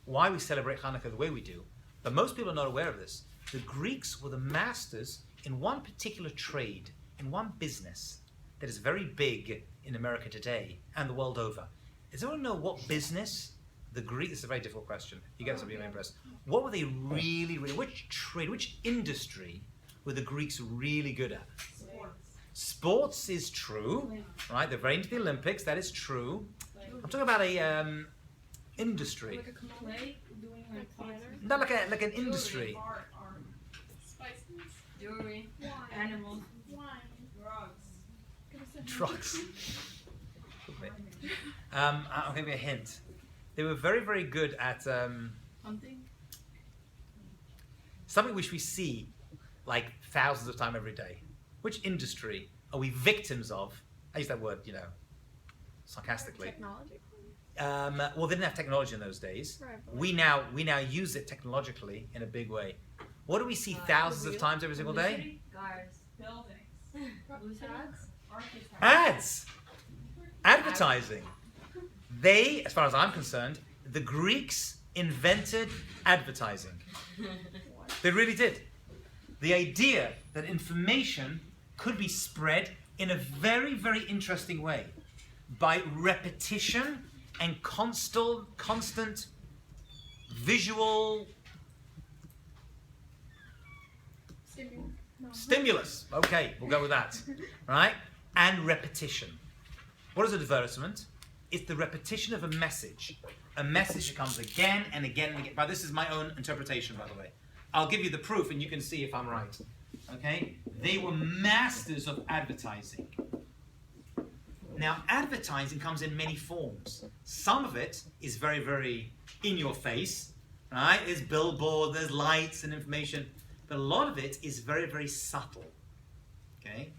why we celebrate Chanukah the way we do, but most people are not aware of this. The Greeks were the masters in one particular trade, in one business that is very big in America today and the world over. Does anyone know what business the Greeks, this is a very difficult question, you guys will be impressed. What were they really, which trade, which industry were the Greeks really good at? Sports is true, right? They're very into the Olympics, that is true. I'm talking about a industry. Like a clay, doing like theater. Not like an industry. Art, Spices. Jewelry. Wine. Animals. Wine. drugs. Drugs. I'll give you a hint. They were very, very good at Hunting. something which we see like thousands of times every day. Which industry are we victims of? I use that word, sarcastically. Technology. Well, they didn't have technology in those days. Right. We now use it technologically in a big way. What do we see thousands of times every single day? Cars. Buildings. Ads. Architecture. Ads. Advertising. They, as far as I'm concerned, the Greeks invented advertising. They really did. The idea that information could be spread in a very, very interesting way by repetition and constant visual stimulus. Okay, we'll go with that. Right? And repetition. What is an advertisement? It's the repetition of a message. A message comes again and again and again. But this is my own interpretation, by the way. I'll give you the proof and you can see if I'm right. Okay? They were masters of advertising. Now, advertising comes in many forms. Some of it is very, very in your face. Right? There's billboard, there's lights and information. But a lot of it is very, very subtle. Okay?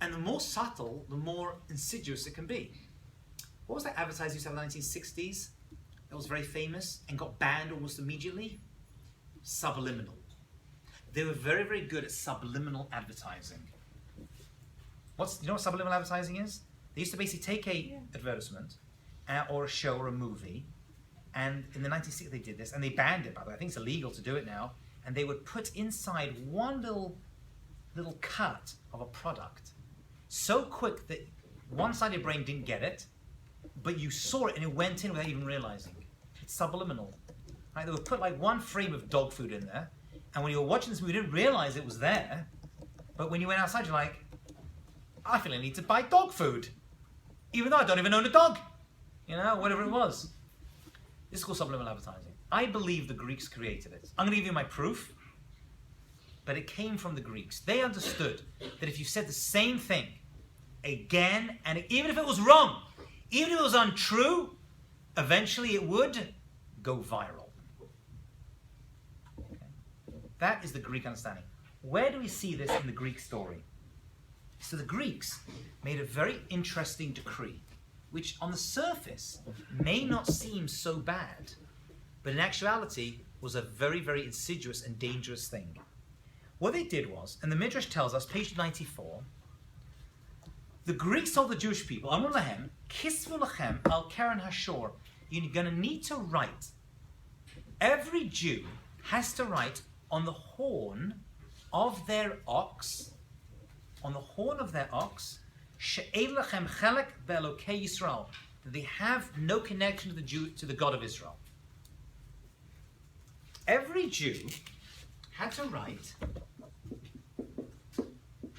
And the more subtle, the more insidious it can be. What was that advertising used to have in the 1960s? That was very famous and got banned almost immediately? Subliminal. They were very, very good at subliminal advertising. You know what subliminal advertising is? They used to basically take a advertisement or a show or a movie, and in the 1960s they did this, and they banned it, by the way. I think it's illegal to do it now. and they would put inside one little cut of a product so quick that one side of your brain didn't get it, but you saw it and it went in without even realizing. It's subliminal. Right? They would put like one frame of dog food in there, and when you were watching this movie, you didn't realize it was there, but when you went outside, you're like, I feel I need to buy dog food, even though I don't even own a dog. You know, whatever it was. This is called subliminal advertising. I believe the Greeks created it. I'm going to give you my proof, but it came from the Greeks. They understood that if you said the same thing again, and even if it was wrong, even if it was untrue, eventually it would go viral. Okay? That is the Greek understanding. Where do we see this in the Greek story? So the Greeks made a very interesting decree, which on the surface may not seem so bad, but in actuality was a very, very insidious and dangerous thing. What they did was, and the Midrash tells us, page 94, the Greeks told the Jewish people, Amru lahem, kisvu lachem al keren hashor, you're going to need to write. Every Jew has to write on the horn of their ox, she'ein lachem chelek be'elokei Yisrael, that they have no connection to the God of Israel. Every Jew had to write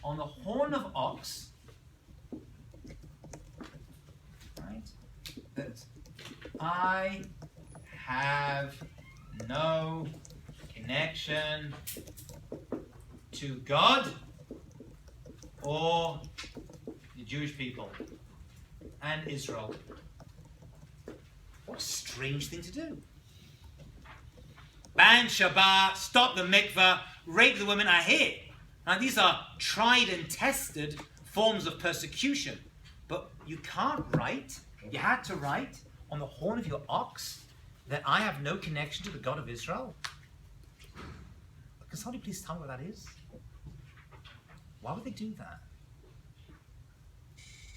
on the horn of ox, right, that I have no connection to God or the Jewish people and Israel. What a strange thing to do. Ban Shabbat, stop the mikveh, rape the women are here. Now these are tried and tested forms of persecution. But you can't write, you had to write on the horn of your ox that I have no connection to the God of Israel. Can somebody please tell me what that is? Why would they do that?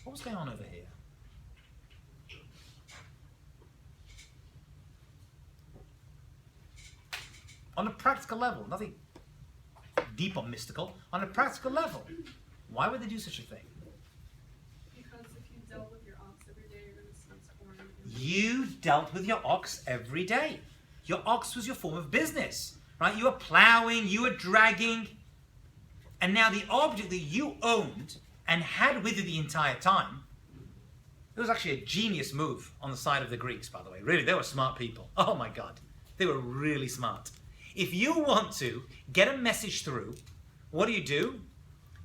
What was going on over here? On a practical level, nothing deep or mystical, on a practical level, why would they do such a thing? Because if you dealt with your ox every day, you're going to see its horn. You dealt with your ox every day. Your ox was your form of business, right? You were plowing, you were dragging, and now the object that you owned and had with you the entire time, it was actually a genius move on the side of the Greeks, by the way. Really, they were smart people. Oh my God, they were really smart. If you want to get a message through, what do?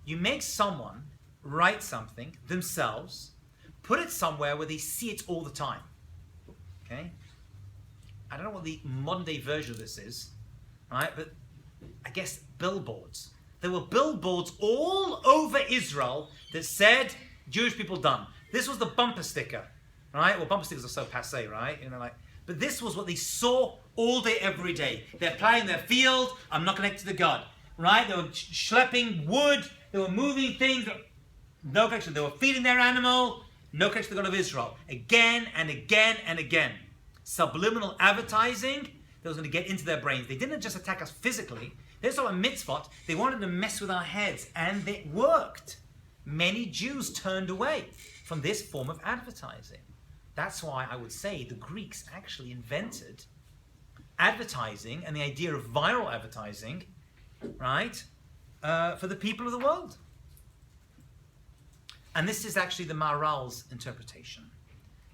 You make someone write something themselves, put it somewhere where they see it all the time. Okay? I don't know what the modern day version of this is, right? But I guess billboards. There were billboards all over Israel that said, Jewish people done. This was the bumper sticker, right? Well, bumper stickers are so passé, right? You know, like, but this was what they saw all day, every day. They're plowing their field. I'm not connected to God, right? They were schlepping wood. They were moving things. No connection. They were feeding their animal. No connection to the God of Israel. Again and again and again. Subliminal advertising that was going to get into their brains. They didn't just attack us physically. They saw a mitzvot. They wanted to mess with our heads, and it worked. Many Jews turned away from this form of advertising. That's why I would say the Greeks actually invented advertising and the idea of viral advertising, right, for the people of the world. And this is actually the Maharal's interpretation.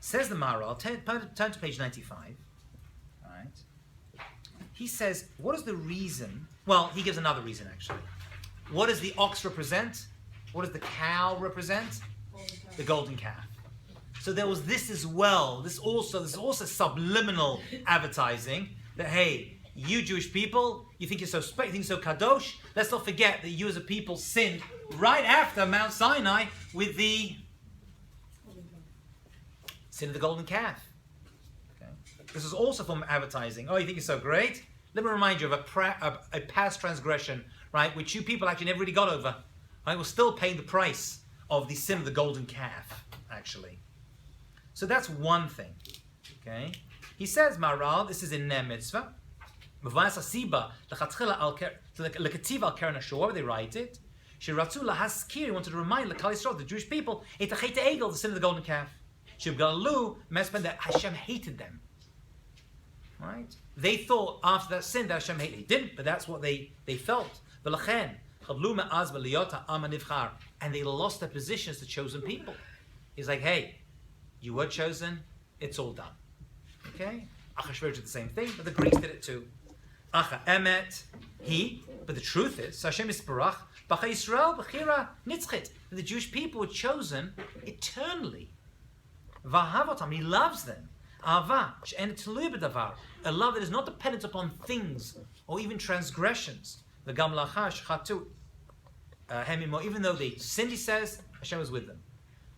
Says the Maharal, turn to page 95, right? He says, what is the reason? Well, he gives another reason actually. What does the ox represent? What does the cow represent? The golden calf. So there was this as well. This is also subliminal advertising that, hey, you Jewish people, you think you're so you think so kadosh. Let's not forget that you as a people sinned right after Mount Sinai with the sin of the golden calf. Okay. This is also from advertising. Oh, you think you're so great? Let me remind you of a past transgression, right, which you people actually never really got over. Right? We're still paying the price of the sin of the golden calf, actually. So that's one thing. Okay. He says, Maharal, this is in their mitzvah. Mavayas Asiba, Lechatchila al Lekativ al Keren Ashur, where they write it. Shiratzu lahaskir, wanted to remind Lekal Yisrael, the Jewish people, Etachete Egel, the sin of the golden calf. Shibgalu, Mespen, that Hashem hated them. Right? They thought after that sin that Hashem hated. He didn't, but that's what they felt. V'lachen, Chadlu me'az v'liyota ama nivchar, and they lost their position as the chosen people. He's like, hey, you were chosen, it's all done. Okay? Achashverosh did the same thing, but the Greeks did it too. Acha emet, but the truth is, Hashem isparach, B'cha Yisrael b'chira nitzchit. The Jewish people were chosen eternally. V'ahavotam, he loves them. Ahava, she'en tluy b'davar, a love that is not dependent upon things or even transgressions. V'gam lachash chatu hemimo, even though they sinned, he says, Hashem was with them.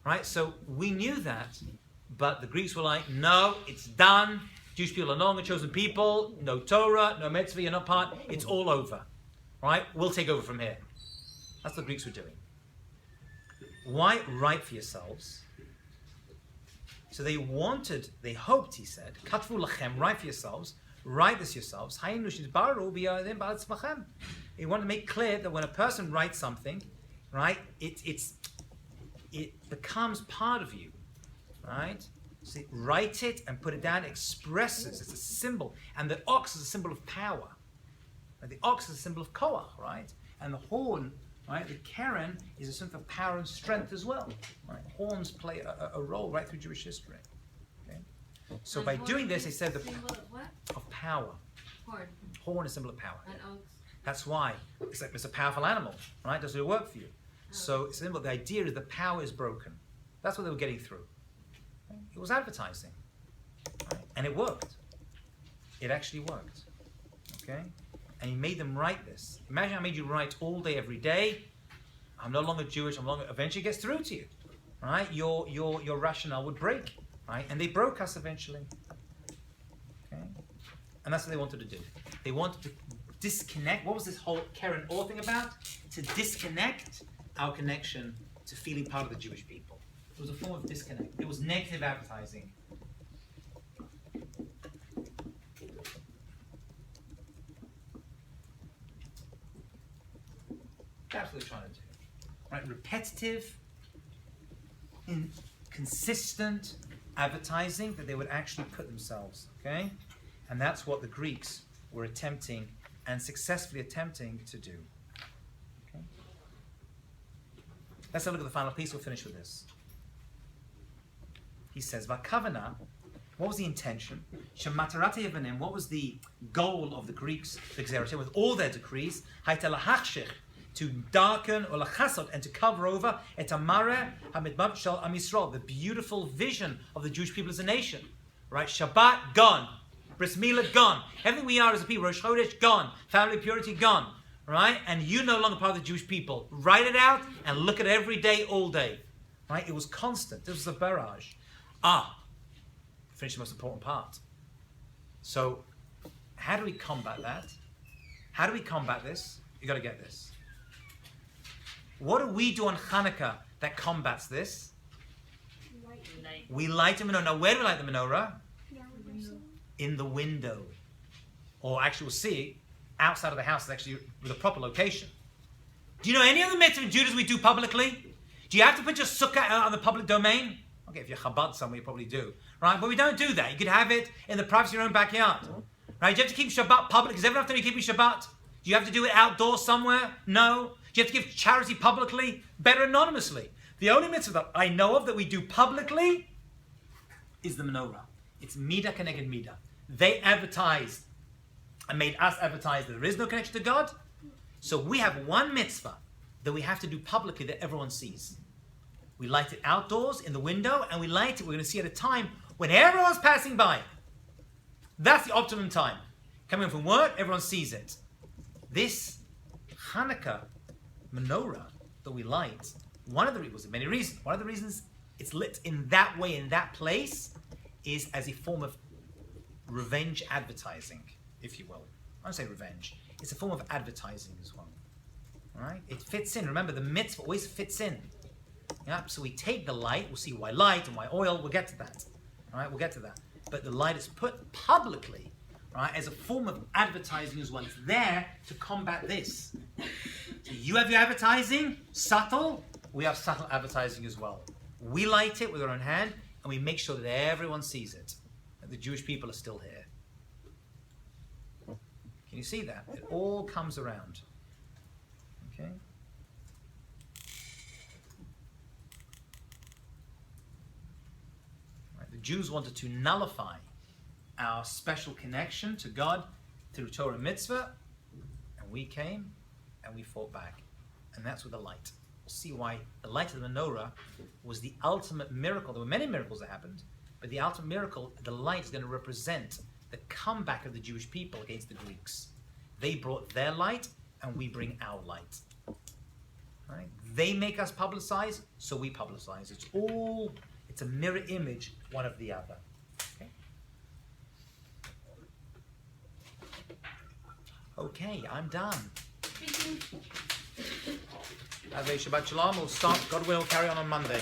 Right? So we knew that, but the Greeks were like, no, it's done. Jewish people are no longer chosen people. No Torah, no mitzvah, you're not part. It's all over. Right? We'll take over from here. That's what the Greeks were doing. Why write for yourselves? So they hoped, he said, Katvu lachem, write for yourselves, write this yourselves. He wanted to make clear that when a person writes something, right, it becomes part of you, right? So write it and put it down, expresses, it's a symbol. And the ox is a symbol of power. Right? The ox is a symbol of koach, right? And the horn, right, the keren is a symbol of power and strength as well. Right? Horns play a role right through Jewish history. Okay? So by doing this, they said of power. Horn. Horn is a symbol of power. And ox. That's why it's a powerful animal, right? Does it work for you? So it's a symbol. The idea is the power is broken. That's what they were getting through. It was advertising, right? And it worked. It actually worked. Okay. And he made them write this. Imagine I made you write all day, every day. I'm no longer Jewish. Eventually, it gets through to you, right? Your rationale would break, right? And they broke us eventually. Okay, and that's what they wanted to do. They wanted to disconnect. What was this whole Keren Or thing about? To disconnect our connection to feeling part of the Jewish people. It was a form of disconnect. It was negative advertising. That's what they're trying to do. Right? Repetitive, consistent advertising that they would actually put themselves. Okay? And that's what the Greeks were attempting and successfully attempting to do. Okay? Let's have a look at the final piece. We'll finish with this. He says, Vakavana, what was the intention? Shematarate Yevanim, what was the goal of the Greeks, the Xeratim, with all their decrees? Haitalahachshich, to darken or lachasot and to cover over etamare hamidmad shel Am Yisrael, the beautiful vision of the Jewish people as a nation. Right? Shabbat gone, Bris Milah gone, everything we are as a people, Rosh Chodesh gone, family purity gone. Right? And you're no longer part of the Jewish people. Write it out and look at it every day, all day. Right? It was constant. This was a barrage. Finish the most important part. So, how do we combat that? How do we combat this? You got to get this. What do we do on Chanukah that combats this? Light. We light a menorah. Now, where do we light the menorah? In the window. Or actually, we'll see, outside of the house is actually with a proper location. Do you know any other mitzvah in Judaism we do publicly? Do you have to put your sukkah out on the public domain? Okay, if you're Chabad somewhere, you probably do. Right? But we don't do that. You could have it in the privacy of your own backyard. Right? Do you have to keep Shabbat public? Does everyone have to keep Shabbat? Do you have to do it outdoors somewhere? No. Do you have to give charity publicly? Better anonymously. The only mitzvah that I know of that we do publicly is the menorah. It's Midah Keneged Midah. They advertised and made us advertise that there is no connection to God. So we have one mitzvah that we have to do publicly that everyone sees. We light it outdoors in the window, and we light it, we're going to see at a time when everyone's passing by. That's the optimum time. Coming home from work, everyone sees it. This Chanukah menorah that we light, one of the reasons, many reasons, one of the reasons it's lit in that way, in that place, is as a form of revenge advertising, if you will. I don't say revenge. It's a form of advertising as well. All right? It fits in. Remember, the mitzvah always fits in. Yeah, so we take the light, we'll see why light and why oil, we'll get to that. All right, we'll get to that. But the light is put publicly right, as a form of advertising as well. It's there to combat this. So you have your advertising, subtle. We have subtle advertising as well. We light it with our own hand, and we make sure that everyone sees it, that the Jewish people are still here. Can you see that? It all comes around. Okay? Right, the Jews wanted to nullify our special connection to God through Torah and mitzvah, and we came and we fought back. And that's with the light. We'll see why the light of the menorah was the ultimate miracle. There were many miracles that happened, but the ultimate miracle, the light, is going to represent the comeback of the Jewish people against the Greeks. They brought their light, and we bring our light. Right? They make us publicize, so we publicize. It's a mirror image, one of the other. Okay, I'm done. Have a Shabbat Shalom. We'll start, God will, carry on Monday.